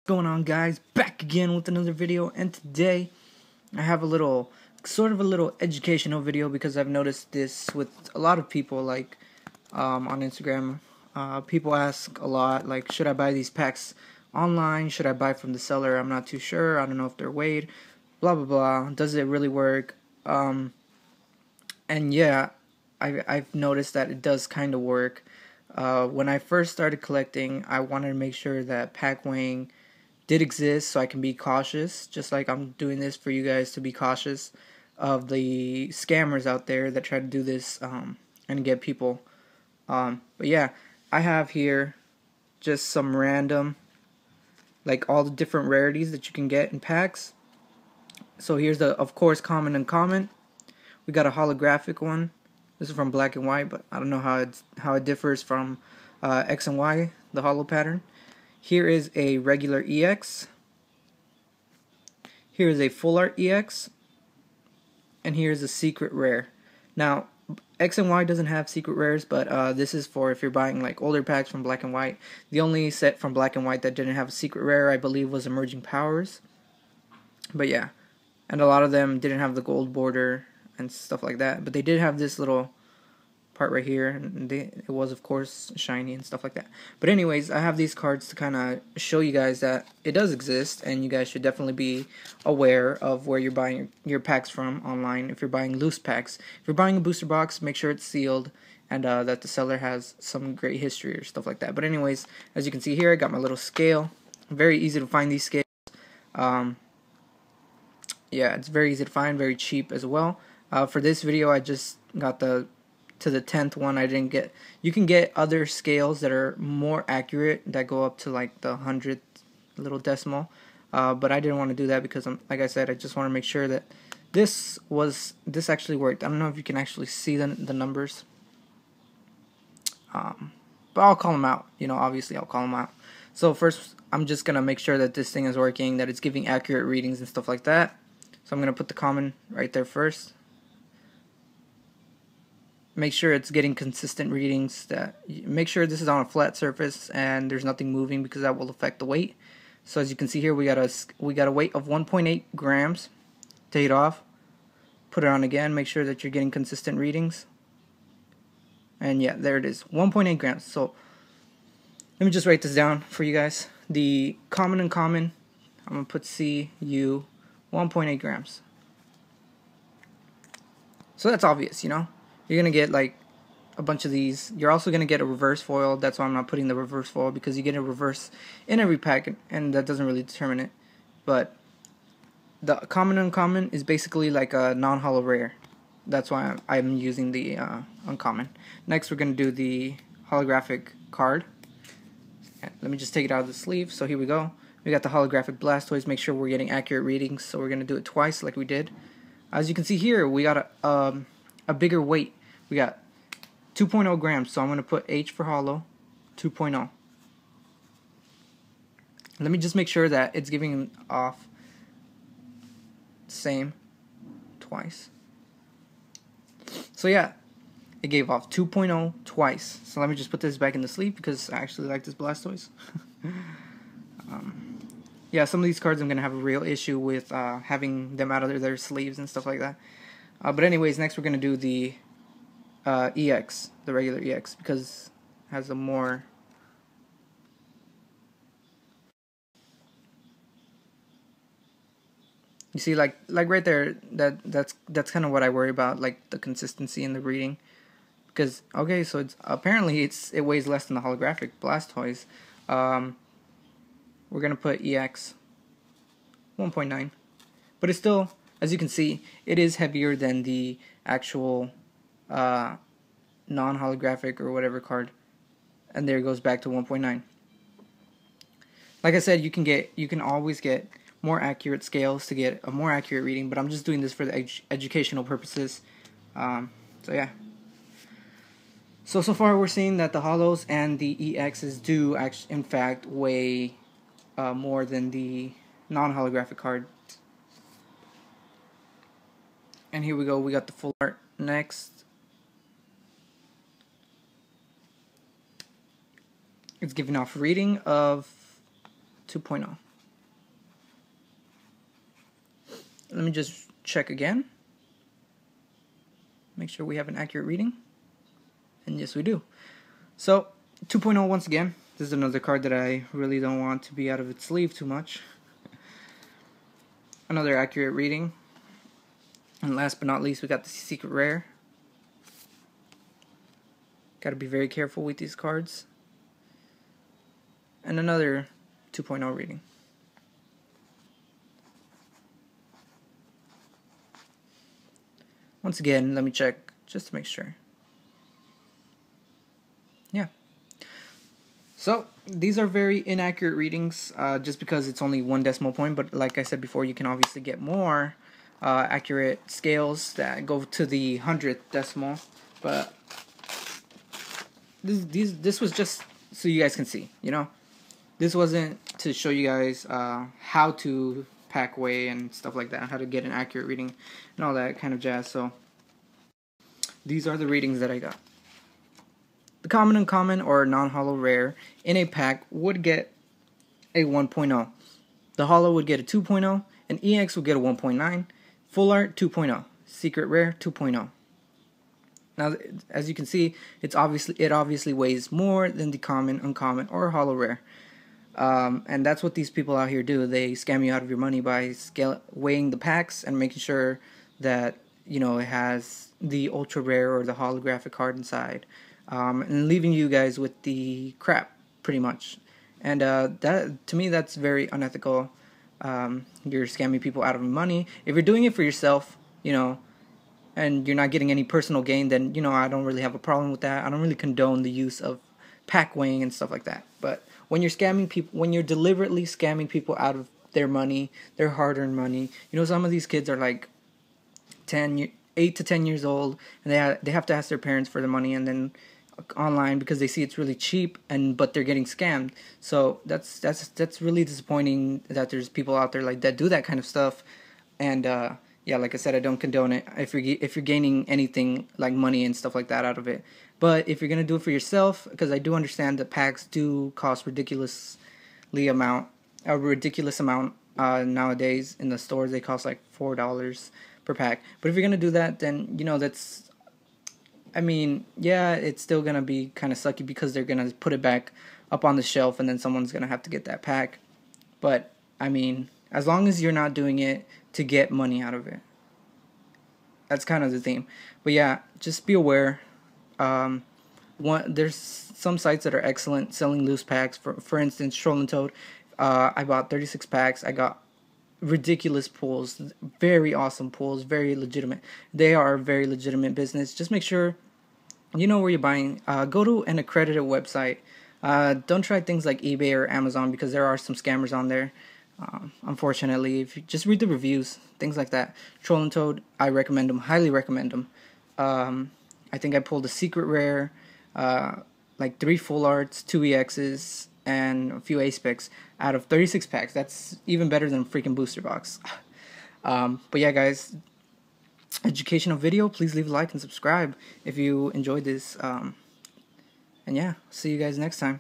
Going on, guys? Back again with another video, and today I have a little educational video because I've noticed this with a lot of people, like on Instagram. People ask a lot, like, should I buy these packs online? Should I buy from the seller? I'm not too sure. I don't know if they're weighed. Blah blah blah. Does it really work? And yeah, I've noticed that it does kind of work. When I first started collecting, I wanted to make sure that pack weighing did exist so I can be cautious, just like I'm doing this for you guys to be cautious of the scammers out there that try to do this and get people. But yeah, I have here just some random, like, all the different rarities that you can get in packs. So here's the, of course, common and uncommon. We got a holographic one. This is from Black and White, but I don't know how it differs from X and Y, the holo pattern. Here is a regular EX. Here is a full art EX. And here's a secret rare. Now, X and Y doesn't have secret rares, but this is for if you're buying like older packs from Black and White. The only set from Black and White that didn't have a secret rare, I believe, was Emerging Powers. But yeah, and a lot of them didn't have the gold border and stuff like that. But they did have this little part right here, and it was, of course, shiny and stuff like that. But anyways, I have these cards to kind of show you guys that it does exist, and you guys should definitely be aware of where you're buying your packs from online. If you're buying loose packs, if you're buying a booster box, make sure it's sealed and that the seller has some great history or stuff like that. But anyways, as you can see here, I got my little scale. Very easy to find these scales. Yeah, it's very easy to find, very cheap as well. For this video, I just got to the 10th one. I didn't get. You can get other scales that are more accurate that go up to like the 100th little decimal, but I didn't want to do that because like I said, I just want to make sure that this actually worked. I don't know if you can actually see the numbers, but I'll call them out. Obviously I'll call them out. So first, I'm just gonna make sure that this thing is working, that it's giving accurate readings and stuff like that. So I'm gonna put the common right there first. Make sure it's getting consistent readings. Make sure this is on a flat surface and there's nothing moving, because that will affect the weight. So as you can see here, we got a weight of 1.8 grams. Take it off, put it on again. Make sure that you're getting consistent readings. And yeah, there it is, 1.8 grams. So let me just write this down for you guys. The common and uncommon, I'm gonna put CU, 1.8 grams. So that's obvious, You're going to get like a bunch of these. You're also going to get a reverse foil. That's why I'm not putting the reverse foil, because you get a reverse in every pack, and that doesn't really determine it. But the common and uncommon is basically like a non-holo rare. That's why I'm using the uncommon. Next, we're going to do the holographic card. Let me just take it out of the sleeve. So here we go. We got the holographic Blastoise. Make sure we're getting accurate readings. So we're going to do it twice like we did. As you can see here, we got a bigger weight. We got 2.0 grams, so I'm going to put H for holo, 2.0. Let me just make sure that it's giving off same twice. So yeah, it gave off 2.0 twice. So let me just put this back in the sleeve because I actually like this Blastoise. Yeah, some of these cards I'm going to have a real issue with having them out of their sleeves and stuff like that. But anyways, next we're going to do the EX, the regular EX, because it has a more... You see, like right there, that's kind of what I worry about, like the consistency in the reading. Because, okay, so apparently it weighs less than the holographic Blastoise. We're going to put EX 1.9. But it's still, as you can see, it is heavier than the actual non-holographic or whatever card. And there it goes back to 1.9. Like I said, you can always get more accurate scales to get a more accurate reading, but I'm just doing this for the educational purposes. So yeah. So far we're seeing that the holos and the EXs do actually, in fact, weigh more than the non-holographic card. And here we go, we got the full art next. It's giving off a reading of 2.0. let me just check again. Make sure we have an accurate reading. And yes, we do. So 2.0 once again. This is another card that I really don't want to be out of its sleeve too much. Another accurate reading. And last but not least, we got the secret rare. Got to be very careful with these cards. And another 2.0 reading. Once again, let me check just to make sure. Yeah. So these are very inaccurate readings just because it's only 1 decimal point, but like I said before, you can obviously get more accurate scales that go to the 100th decimal, but this was just so you guys can see, you know. This wasn't to show you guys how to pack weigh and stuff like that, how to get an accurate reading and all that kind of jazz. So these are the readings that I got. The common, uncommon, or non-holo rare in a pack would get a 1.0. The holo would get a 2.0, and EX would get a 1.9, full art 2.0, secret rare 2.0. Now, as you can see, it obviously weighs more than the common, uncommon, or holo rare. And that's what these people out here do. They scam you out of your money by weighing the packs and making sure that, you know, it has the ultra rare or the holographic card inside, and leaving you guys with the crap, pretty much. And that, to me, that's very unethical. You're scamming people out of money. If you're doing it for yourself, you know, and you're not getting any personal gain, then, you know, I don't really have a problem with that. I don't really condone the use of pack weighing and stuff like that. But when you're scamming people, when you're deliberately scamming people out of their money, their hard-earned money, you know, some of these kids are like 8 to 10 years old, and they have to ask their parents for the money, and then online because they see it's really cheap, but they're getting scammed. So that's really disappointing that there's people out there like that do that kind of stuff. And yeah, like I said, I don't condone it if you're gaining anything like money and stuff like that out of it. But if you're gonna do it for yourself, because I do understand that packs do cost a ridiculous amount nowadays in the stores. They cost like $4 per pack. But if you're gonna do that, then, you know, that's, I mean, yeah, it's still gonna be kind of sucky because they're gonna put it back up on the shelf, and then someone's gonna have to get that pack. But I mean, as long as you're not doing it to get money out of it, that's kind of the theme. But yeah, just be aware. There's some sites that are excellent selling loose packs. For instance, Troll and Toad. I bought 36 packs. I got ridiculous pulls, very awesome pulls, very legitimate. They are a very legitimate business. Just make sure you know where you're buying. Go to an accredited website. Don't try things like eBay or Amazon, because there are some scammers on there. Unfortunately, if you just read the reviews, things like that. Troll and Toad, I recommend them, highly recommend them. I think I pulled a secret rare, like 3 full arts, 2 EXs, and a few ace picks out of 36 packs. That's even better than a freaking booster box. But yeah, guys, educational video. Please leave a like and subscribe if you enjoyed this. And yeah, see you guys next time.